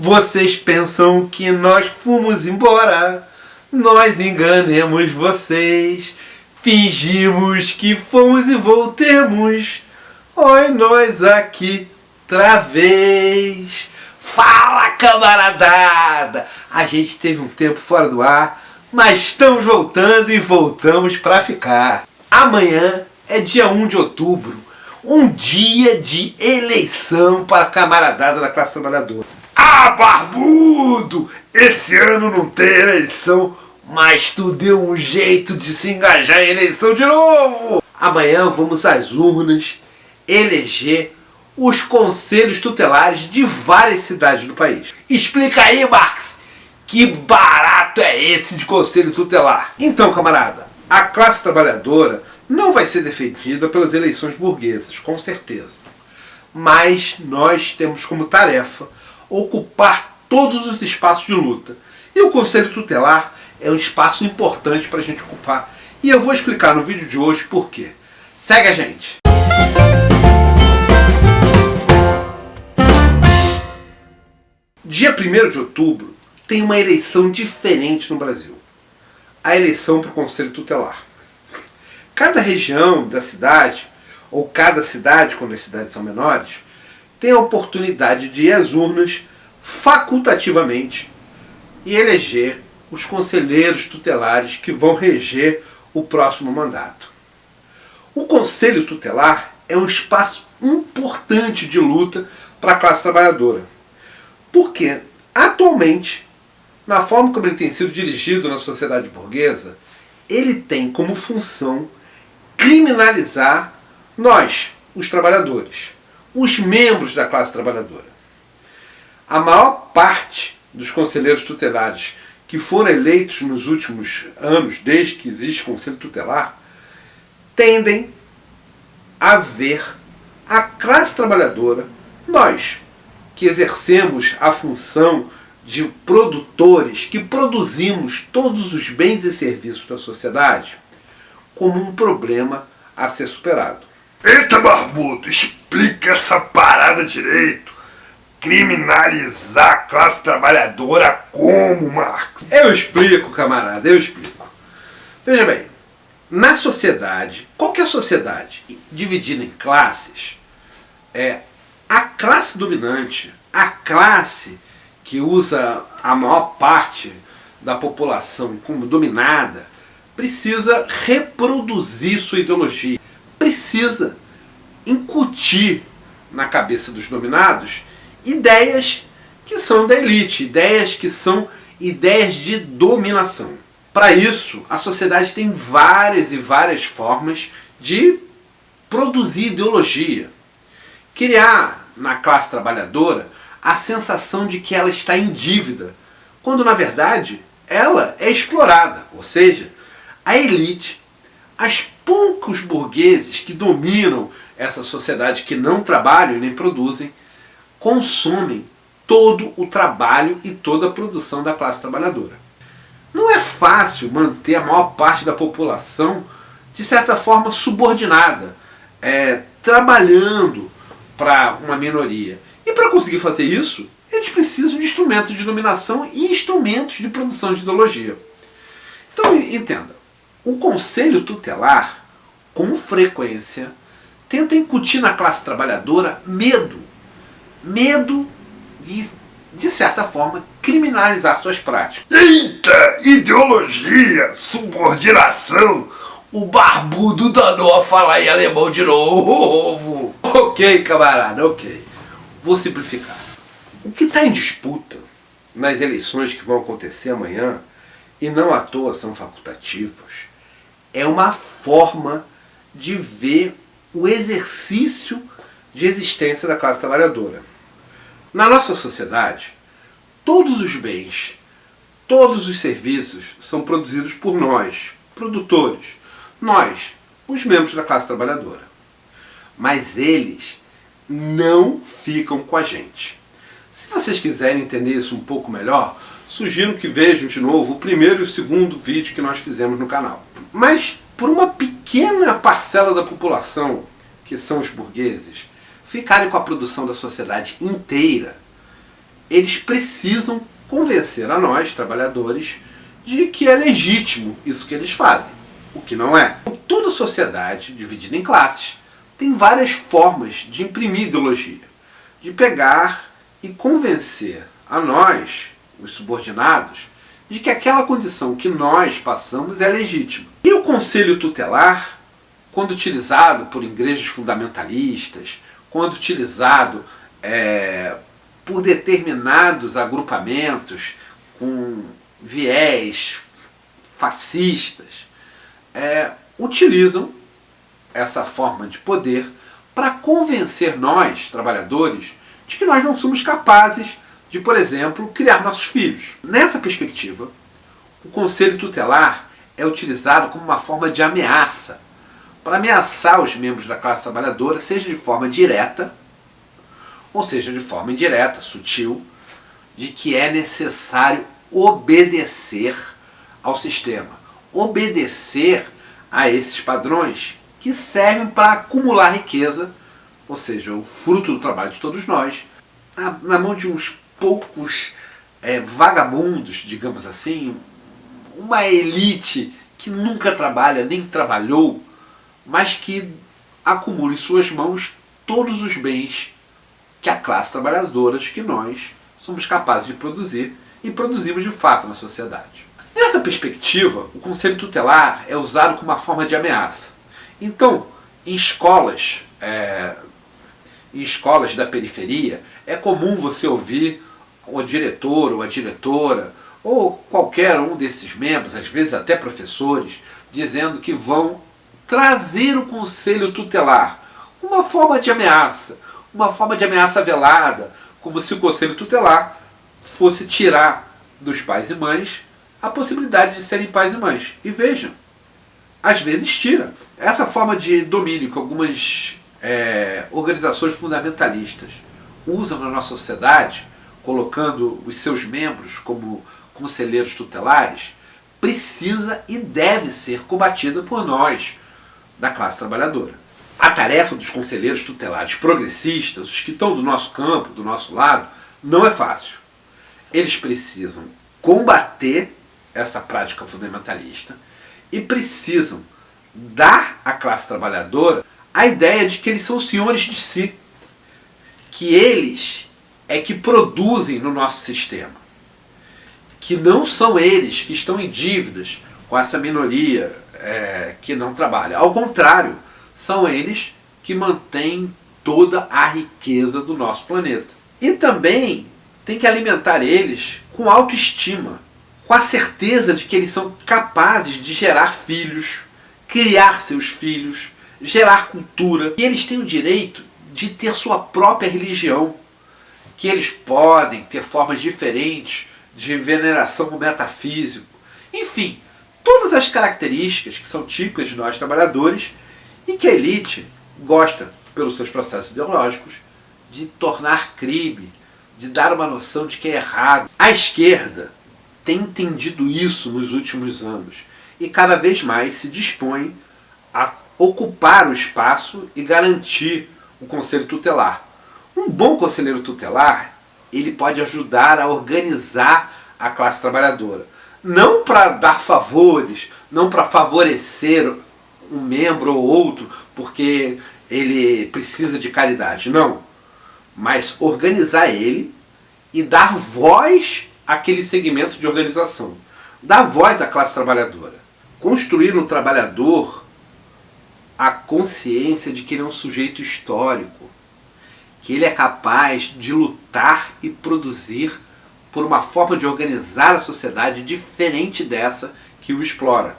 Vocês pensam que nós fomos embora? Nós enganemos vocês. Fingimos que fomos e voltemos. Oi, nós aqui outra vez. Fala, camaradada! A gente teve um tempo fora do ar, mas estamos voltando e voltamos para ficar. Amanhã é dia 1 de outubro, um dia de eleição para a camaradada da classe trabalhadora. Ah, barbudo! Esse ano não tem eleição, mas tu deu um jeito de se engajar em eleição de novo! Amanhã vamos às urnas eleger os conselhos tutelares de várias cidades do país. Explica aí, Marx, que barato é esse de conselho tutelar? Então, camarada, a classe trabalhadora não vai ser defendida pelas eleições burguesas, com certeza. Mas nós temos como tarefa ocupar todos os espaços de luta. E o conselho tutelar é um espaço importante para a gente ocupar. E eu vou explicar no vídeo de hoje por quê. Segue a gente! Dia 1º de outubro tem uma eleição diferente no Brasil. A eleição para o Conselho Tutelar. Cada região da cidade, ou cada cidade, quando as cidades são menores, tem a oportunidade de ir às urnas facultativamente e eleger os conselheiros tutelares que vão reger o próximo mandato. O Conselho Tutelar é um espaço importante de luta para a classe trabalhadora. Porque, atualmente, na forma como ele tem sido dirigido na sociedade burguesa, ele tem como função criminalizar nós, os trabalhadores, os membros da classe trabalhadora. A maior parte dos conselheiros tutelares que foram eleitos nos últimos anos, desde que existe conselho tutelar, tendem a ver a classe trabalhadora, nós, que exercemos a função de produtores, que produzimos todos os bens e serviços da sociedade, como um problema a ser superado. Eita, barbudo, explica essa parada direito. Criminalizar a classe trabalhadora como, Marx? Eu explico, camarada, eu explico. Veja bem, na sociedade, qualquer sociedade dividida em classes, a classe dominante, a classe que usa a maior parte da população como dominada, precisa reproduzir sua ideologia, precisa incutir na cabeça dos dominados ideias que são da elite, ideias que são ideias de dominação. Para isso, a sociedade tem várias e várias formas de produzir ideologia. Criar na classe trabalhadora a sensação de que ela está em dívida, quando na verdade ela é explorada, ou seja, a elite, as poucos burgueses que dominam essa sociedade, que não trabalham e nem produzem, consomem todo o trabalho e toda a produção da classe trabalhadora. Não é fácil manter a maior parte da população, de certa forma, subordinada, trabalhando para uma minoria. E para conseguir fazer isso, eles precisam de instrumentos de dominação e instrumentos de produção de ideologia. Então, entenda, o Conselho Tutelar, com frequência, tenta incutir na classe trabalhadora medo de certa forma, criminalizar suas práticas. Eita, ideologia, subordinação. O barbudo danou a falar em alemão de novo. Ok, camarada, ok. Vou simplificar. O que está em disputa nas eleições que vão acontecer amanhã, e não à toa são facultativos, é uma forma de ver o exercício de existência da classe trabalhadora. Na nossa sociedade, todos os bens, todos os serviços são produzidos por nós, produtores. Nós, os membros da classe trabalhadora. Mas eles não ficam com a gente. Se vocês quiserem entender isso um pouco melhor, sugiro que vejam de novo o primeiro e o segundo vídeo que nós fizemos no canal. Mas por uma pequena parcela da população, que são os burgueses, ficarem com a produção da sociedade inteira, eles precisam convencer a nós, trabalhadores, de que é legítimo isso que eles fazem, o que não é. Toda sociedade, dividida em classes, tem várias formas de imprimir ideologia, de pegar e convencer a nós, os subordinados, de que aquela condição que nós passamos é legítima. E o conselho tutelar, quando utilizado por igrejas fundamentalistas, quando utilizado por determinados agrupamentos com viés fascistas, utilizam essa forma de poder para convencer nós, trabalhadores, de que nós não somos capazes de, por exemplo, criar nossos filhos. Nessa perspectiva, o conselho tutelar é utilizado como uma forma de ameaça, para ameaçar os membros da classe trabalhadora, seja de forma direta, ou seja de forma indireta, sutil, de que é necessário obedecer ao sistema, obedecer a esses padrões que servem para acumular riqueza, ou seja, o fruto do trabalho de todos nós, na mão de uns poucos vagabundos, digamos assim, uma elite que nunca trabalha, nem trabalhou, mas que acumula em suas mãos todos os bens que a classe trabalhadora, que nós somos capazes de produzir e produzimos de fato na sociedade. Nessa perspectiva, o conselho tutelar é usado como uma forma de ameaça. Então, em escolas da periferia, é comum você ouvir o diretor ou a diretora, ou qualquer um desses membros, às vezes até professores, dizendo que vão trazer o conselho tutelar, uma forma de ameaça velada, como se o conselho tutelar fosse tirar dos pais e mães a possibilidade de serem pais e mães. E vejam, às vezes tira. Essa forma de domínio que algumas organizações fundamentalistas usam na nossa sociedade, colocando os seus membros como conselheiros tutelares, precisa e deve ser combatida por nós, da classe trabalhadora. A tarefa dos conselheiros tutelares progressistas, os que estão do nosso campo, do nosso lado, não é fácil. Eles precisam combater essa prática fundamentalista e precisam dar à classe trabalhadora a ideia de que eles são senhores de si, que eles é que produzem no nosso sistema, que não são eles que estão em dívidas com essa minoria que não trabalha. Ao contrário, são eles que mantêm toda a riqueza do nosso planeta. E também tem que alimentar eles com autoestima, com a certeza de que eles são capazes de gerar filhos, criar seus filhos, gerar cultura. E eles têm o direito de ter sua própria religião, que eles podem ter formas diferentes de veneração ao metafísico. Enfim, todas as características que são típicas de nós trabalhadores e que a elite gosta, pelos seus processos ideológicos, de tornar crime, de dar uma noção de que é errado. A esquerda tem entendido isso nos últimos anos e cada vez mais se dispõe a ocupar o espaço e garantir o conselho tutelar. Um bom conselheiro tutelar, ele pode ajudar a organizar a classe trabalhadora. Não para dar favores, não para favorecer um membro ou outro porque ele precisa de caridade, não. Mas organizar ele e dar voz àquele segmento de organização. Dar voz à classe trabalhadora. Construir no trabalhador a consciência de que ele é um sujeito histórico, que ele é capaz de lutar e produzir por uma forma de organizar a sociedade diferente dessa que o explora.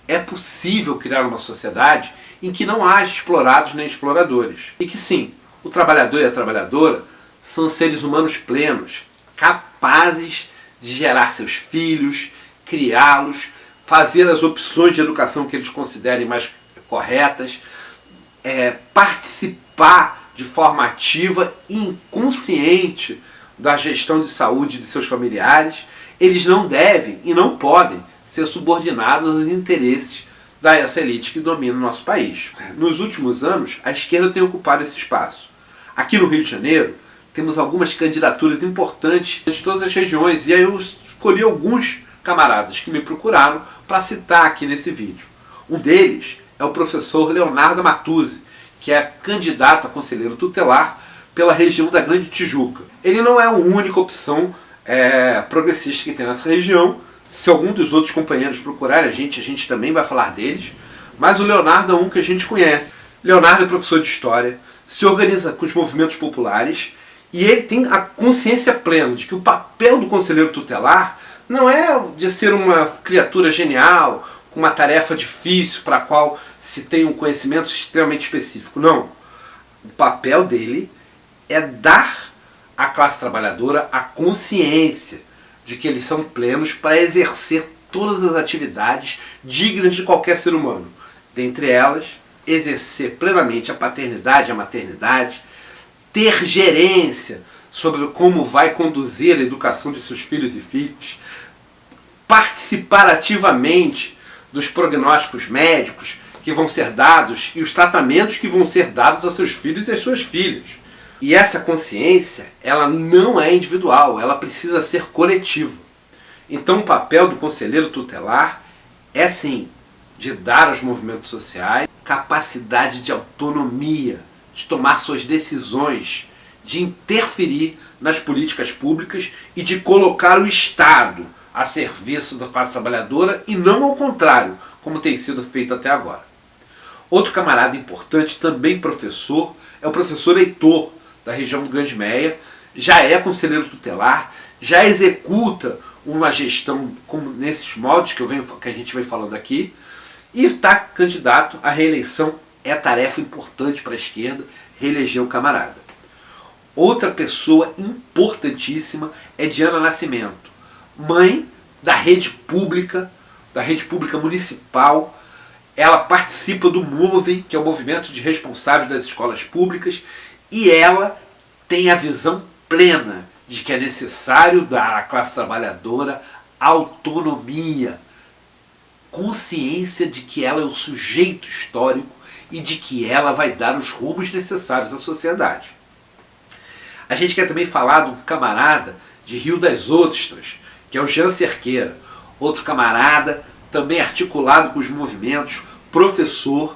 É possível criar uma sociedade em que não haja explorados nem exploradores. E que sim, o trabalhador e a trabalhadora são seres humanos plenos, capazes de gerar seus filhos, criá-los, fazer as opções de educação que eles considerem mais corretas, participar de forma ativa e inconsciente da gestão de saúde de seus familiares. Eles não devem e não podem ser subordinados aos interesses dessa elite que domina o nosso país. Nos últimos anos, a esquerda tem ocupado esse espaço. Aqui no Rio de Janeiro, temos algumas candidaturas importantes de todas as regiões, e aí eu escolhi alguns camaradas que me procuraram para citar aqui nesse vídeo. Um deles é o professor Leonardo Matuzzi, que é candidato a conselheiro tutelar pela região da Grande Tijuca. Ele não é a única opção progressista que tem nessa região. Se algum dos outros companheiros procurarem a gente também vai falar deles, mas o Leonardo é um que a gente conhece. Leonardo é professor de História, se organiza com os movimentos populares e ele tem a consciência plena de que o papel do conselheiro tutelar não é de ser uma criatura genial, com uma tarefa difícil para a qual se tem um conhecimento extremamente específico. Não. O papel dele é dar à classe trabalhadora a consciência de que eles são plenos para exercer todas as atividades dignas de qualquer ser humano. Dentre elas, exercer plenamente a paternidade e a maternidade, ter gerência sobre como vai conduzir a educação de seus filhos e filhas, participar ativamente dos prognósticos médicos que vão ser dados e os tratamentos que vão ser dados aos seus filhos e às suas filhas. E essa consciência, ela não é individual, ela precisa ser coletiva. Então o papel do conselheiro tutelar é sim de dar aos movimentos sociais capacidade de autonomia, de tomar suas decisões, de interferir nas políticas públicas e de colocar o Estado a serviço da classe trabalhadora e não ao contrário, como tem sido feito até agora. Outro camarada importante, também professor, é o professor Heitor, da região do Grande Meia, já é conselheiro tutelar, já executa uma gestão como nesses moldes que a gente vem falando aqui, e está candidato à reeleição. É tarefa importante para a esquerda reeleger o camarada. Outra pessoa importantíssima é Diana Nascimento, mãe da rede pública municipal. Ela participa do MOVEM, que é o Movimento de Responsáveis das Escolas Públicas, e ela tem a visão plena de que é necessário dar à classe trabalhadora autonomia, consciência de que ela é o sujeito histórico e de que ela vai dar os rumos necessários à sociedade. A gente quer também falar de um camarada de Rio das Ostras, que é o Jean Cerqueira, outro camarada também articulado com os movimentos, professor,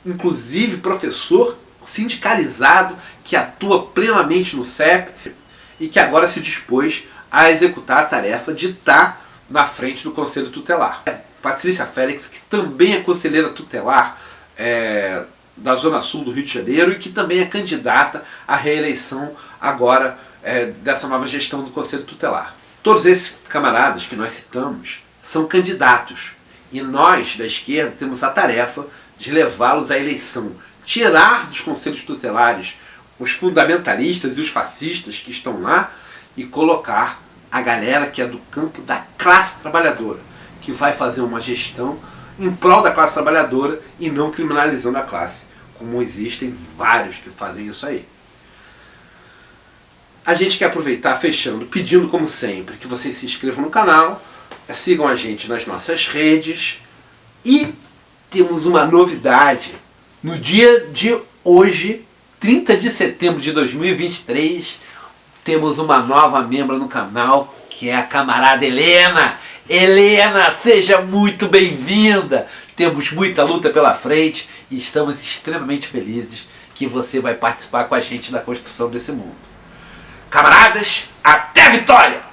inclusive professor sindicalizado, que atua plenamente no CEP e que agora se dispôs a executar a tarefa de estar na frente do Conselho Tutelar. Patrícia Félix, que também é conselheira tutelar da Zona Sul do Rio de Janeiro e que também é candidata à reeleição agora dessa nova gestão do Conselho Tutelar. Todos esses camaradas que nós citamos são candidatos e nós, da esquerda, temos a tarefa de levá-los à eleição, tirar dos conselhos tutelares os fundamentalistas e os fascistas que estão lá e colocar a galera que é do campo da classe trabalhadora, que vai fazer uma gestão em prol da classe trabalhadora e não criminalizando a classe, como existem vários que fazem isso aí. A gente quer aproveitar, fechando, pedindo como sempre que vocês se inscrevam no canal, sigam a gente nas nossas redes e temos uma novidade. No dia de hoje, 30 de setembro de 2023, temos uma nova membra no canal, que é a camarada Helena. Helena, seja muito bem-vinda! Temos muita luta pela frente e estamos extremamente felizes que você vai participar com a gente da construção desse mundo. Camaradas, até a vitória!